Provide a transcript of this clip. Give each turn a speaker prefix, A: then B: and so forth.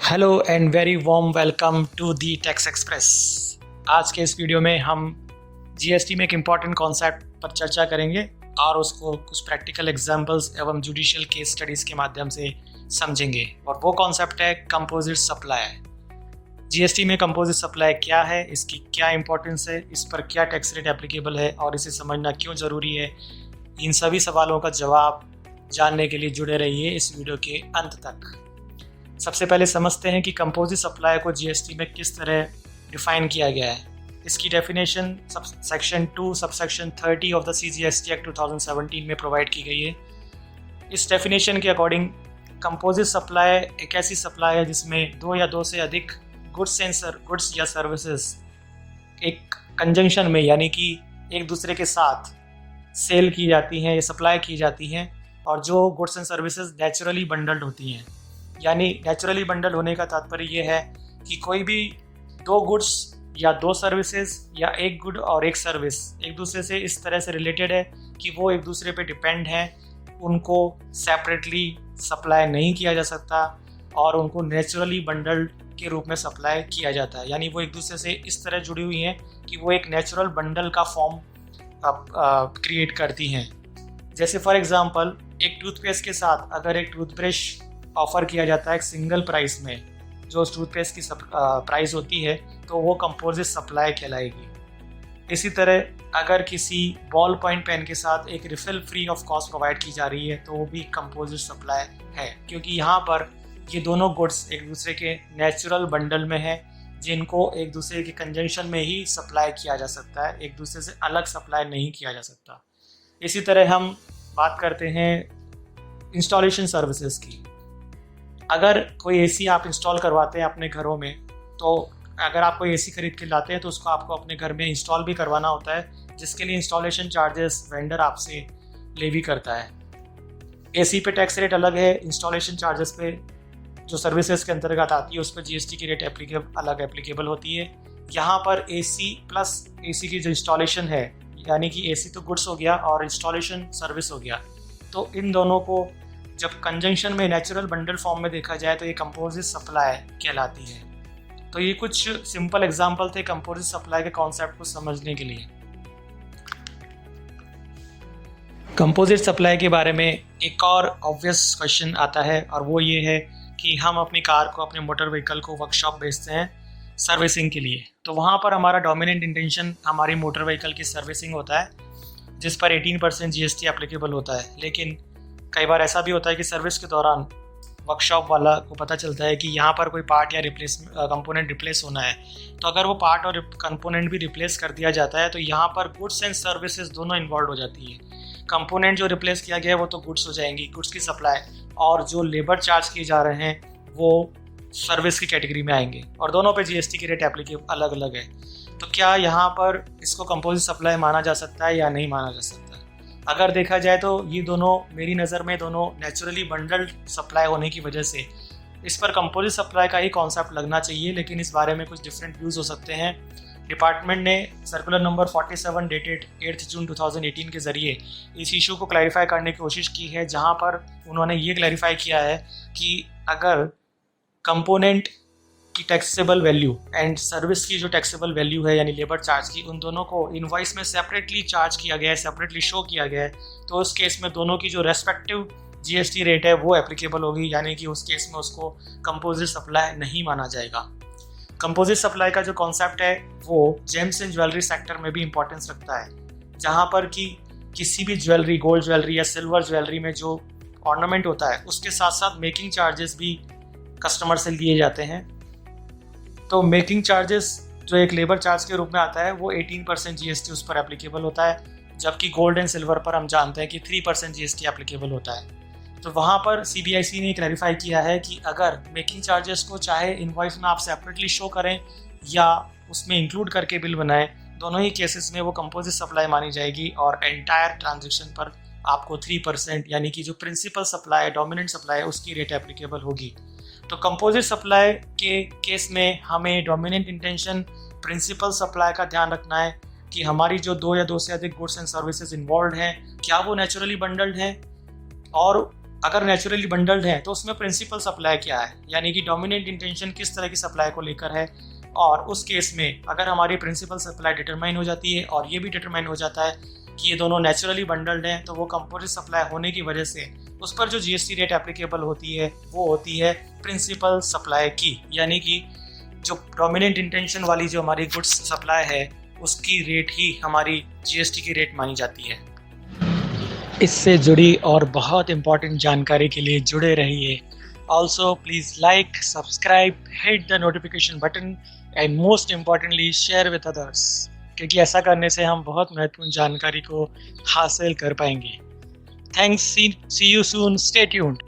A: Hello and very warm welcome to the tax express. आज के इस वीडियो में हम जीएसटी में एक इम्पॉर्टेंट कॉन्सेप्ट पर चर्चा करेंगे और उसको कुछ प्रैक्टिकल एग्जांपल्स एवं जुडिशियल केस स्टडीज़ के माध्यम से समझेंगे। और वो कॉन्सेप्ट है कंपोजिट सप्लाई। जीएसटी में कंपोजिट सप्लाई क्या है, इसकी क्या इंपॉर्टेंस है, इस पर क्या टैक्स रेट एप्लीकेबल है और इसे समझना क्यों ज़रूरी है, इन सभी सवालों का जवाब जानने के लिए जुड़े रहिए इस वीडियो के अंत तक। सबसे पहले समझते हैं कि कंपोजिट सप्लाई को जीएसटी में किस तरह डिफाइन किया गया है। इसकी definition section 2 subsection 30 of the CGST act 2017 में प्रोवाइड की गई है। इस डेफिनेशन के अकॉर्डिंग कंपोजिट सप्लाई एक ऐसी सप्लाई है जिसमें दो या दो से अधिक गुड्स या सर्विसेज एक कंजंक्शन में यानी कि एक दूसरे के साथ सेल की जाती हैं या सप्लाई की जाती हैं, और जो goods and services naturally bundled होती हैं। यानी नेचुरली बंडल होने का तात्पर्य ये है कि कोई भी दो गुड्स या दो सर्विसेज या एक गुड और एक सर्विस एक दूसरे से इस तरह से रिलेटेड है कि वो एक दूसरे पे डिपेंड हैं, उनको सेपरेटली सप्लाई नहीं किया जा सकता और उनको नेचुरली बंडल्ड के रूप में सप्लाई किया जाता है। यानी वो एक दूसरे से इस तरह जुड़ी हुई हैं कि वो एक नेचुरल बंडल का फॉर्म क्रिएट करती हैं। जैसे फॉर एग्जांपल एक टूथपेस्ट के साथ अगर एक टूथब्रश ऑफ़र किया जाता है एक सिंगल प्राइस में, जो उस टूथपेस्ट की प्राइस होती है, तो वो कंपोजिट सप्लाई कहलाएगी। इसी तरह अगर किसी बॉल पॉइंट पेन के साथ एक refill free of cost provide की जा रही है तो वो भी कंपोजिट सप्लाई है, क्योंकि यहाँ पर ये दोनों गुड्स एक दूसरे के नेचुरल बंडल में हैं जिनको एक दूसरे के कंजंक्शन में ही सप्लाई किया जा सकता है, एक दूसरे से अलग सप्लाई नहीं किया जा सकता। इसी तरह हम बात करते हैं इंस्टॉलेशन सर्विसेज की। अगर कोई एसी आप इंस्टॉल करवाते हैं अपने घरों में, तो अगर आप कोई एसी खरीद के लाते हैं तो उसको आपको अपने घर में इंस्टॉल भी करवाना होता है, जिसके लिए इंस्टॉलेशन चार्जेस वेंडर आपसे लेवी करता है। एसी पे टैक्स रेट अलग है, इंस्टॉलेशन चार्जेस पे जो सर्विसेज के अंतर्गत आती है उस पर जीएसटी की रेट एप्लीकेबल होती है। यहाँ पर एसी प्लस एसी की जो इंस्टॉलेशन है, यानी कि एसी तो गुड्स हो गया और इंस्टॉलेशन सर्विस हो गया, तो इन दोनों को जब कंजंक्शन में नेचुरल बंडल फॉर्म में देखा जाए तो ये कंपोजिट सप्लाई कहलाती है। तो ये कुछ सिंपल एग्जांपल थे कंपोजिट सप्लाई के कॉन्सेप्ट को समझने के लिए। कंपोजिट सप्लाई के बारे में एक और ऑब्वियस क्वेश्चन आता है, और वो ये है कि हम अपनी कार को, अपने मोटर व्हीकल को वर्कशॉप भेजते हैं सर्विसिंग के लिए, तो वहाँ पर हमारा डोमिनेंट इंटेंशन हमारी मोटर व्हीकल की सर्विसिंग होता है, जिस पर 18% जीएसटी एप्लीकेबल होता है। लेकिन कई बार ऐसा भी होता है कि सर्विस के दौरान वर्कशॉप वाला को पता चलता है कि यहाँ पर कोई पार्ट या कंपोनेंट रिप्लेस होना है, तो अगर वो पार्ट और कंपोनेंट भी रिप्लेस कर दिया जाता है तो यहाँ पर गुड्स एंड सर्विसेज दोनों इन्वॉल्व हो जाती है। कंपोनेंट जो रिप्लेस किया गया है वो तो गुड्स हो जाएंगी, गुड्स की सप्लाई, और जो लेबर चार्ज किए जा रहे हैं वो सर्विस की कैटेगरी में आएंगे, और दोनों पे जीएसटी की रेट एप्लीकेबल अलग अलग है। तो क्या यहाँ पर इसको कंपोजिट सप्लाई माना जा सकता है या नहीं माना जा सकता? अगर देखा जाए तो ये दोनों मेरी नज़र में दोनों नेचुरली बंडल्ड सप्लाई होने की वजह से इस पर कंपोजिट सप्लाई का ही कॉन्सेप्ट लगना चाहिए, लेकिन इस बारे में कुछ डिफरेंट व्यूज़ हो सकते हैं। डिपार्टमेंट ने सर्कुलर नंबर 47 डेटेड 8 जून 2018 के ज़रिए इस इशू को क्लैरिफाई करने की कोशिश की है, जहां पर उन्होंने ये क्लैरिफाई किया है कि अगर कंपोनेंट की टैक्सेबल वैल्यू एंड सर्विस की जो टैक्सेबल वैल्यू है यानी लेबर चार्ज की, उन दोनों को इनवॉइस में सेपरेटली चार्ज किया गया है, सेपरेटली शो किया गया है, तो उस केस में दोनों की जो रेस्पेक्टिव जीएसटी रेट है वो एप्लीकेबल होगी, यानी कि उस केस में उसको कंपोजिट सप्लाई नहीं माना जाएगा। कंपोजिट सप्लाई का जो कॉन्सेप्ट है वो जेम्स एंड ज्वेलरी सेक्टर में भी इंपॉर्टेंस रखता है, जहाँ पर कि किसी भी ज्वेलरी, गोल्ड ज्वेलरी या सिल्वर ज्वेलरी में जो ऑर्नामेंट होता है उसके साथ साथ मेकिंग चार्जेस भी कस्टमर से लिए जाते हैं। तो मेकिंग चार्जेस जो एक लेबर चार्ज के रूप में आता है वो 18% जीएसटी उस पर एप्लीकेबल होता है, जबकि गोल्ड एंड सिल्वर पर हम जानते हैं कि 3% जीएसटी एप्लीकेबल होता है। तो वहाँ पर सीबीआईसी ने क्लैरिफाई किया है कि अगर मेकिंग चार्जेस को चाहे इनवॉइस में आप सेपरेटली शो करें या उसमें इंक्लूड करके बिल बनाएं, दोनों ही केसेस में वो कंपोजिट सप्लाई मानी जाएगी और एंटायर ट्रांजेक्शन पर आपको 3% यानी कि जो प्रिंसिपल सप्लाई है, डोमिनेंट सप्लाई है, उसकी रेट एप्लीकेबल होगी। तो कंपोजिट सप्लाई के केस में हमें डोमिनेंट इंटेंशन, प्रिंसिपल सप्लाई का ध्यान रखना है कि हमारी जो 2 या 2 से अधिक गुड्स एंड सर्विसेज इन्वॉल्व हैं क्या वो नेचुरली बंडल्ड हैं, और अगर नेचुरली बंडल्ड है तो उसमें प्रिंसिपल सप्लाई क्या है, यानी कि डोमिनेंट इंटेंशन किस तरह की सप्लाई को लेकर है। और उस केस में अगर हमारी प्रिंसिपल सप्लाई डिटरमाइन हो जाती है और ये भी डिटरमाइन हो जाता है कि ये दोनों नेचुरली बंडल्ड हैं, तो वो कंपोजिट सप्लाई होने की वजह से उस पर जो जीएसटी रेट एप्लीकेबल होती है वो होती है प्रिंसिपल सप्लाई की, यानी कि जो डोमिनेंट इंटेंशन वाली जो हमारी गुड्स सप्लाई है उसकी रेट ही हमारी जीएसटी की रेट मानी जाती है। इससे जुड़ी और बहुत इम्पॉर्टेंट जानकारी के लिए जुड़े रहिए। Also please like, subscribe, hit the notification button and most importantly share with others, क्योंकि ऐसा करने से हम बहुत महत्वपूर्ण जानकारी को हासिल कर पाएंगे। Thanks, see you soon, stay tuned.